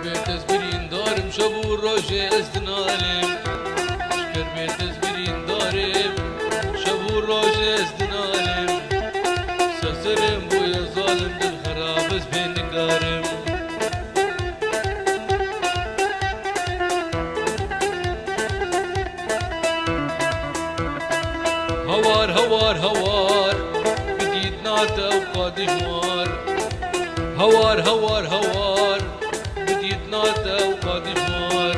بيت زبرين دارم شبو روجي ازدنالم شكر بيت زبرين دارم شبو روجي ازدنالم سسرم بويا ظالم للخراب زبين قارم هوار هوار هوار بديد ناتا وقاد جوار هوار هوار هوار بديد ناتا وقاد جوار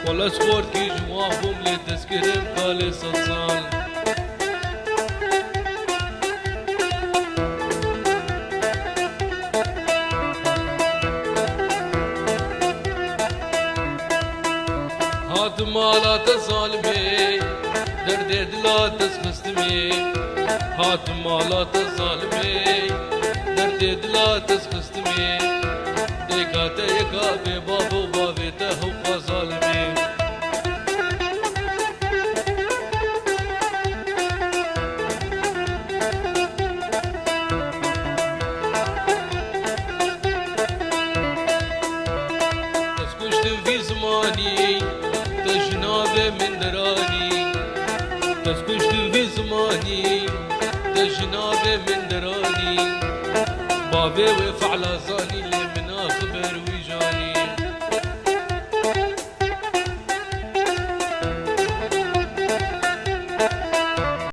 ولا سخور كي جوابهم لتذكرم قالي صلصال هات مالات ظالمي درد دلا تسخستمي هات مالات ظالمي درد دلا تسخستمي ديكات يكا ببابو بابته وظالمي تسكشتم في زماني تجنابي من دراني تسكشت في زماني تجنابي من دراني بابي وفعل زاني اللي من اخبر ويجاني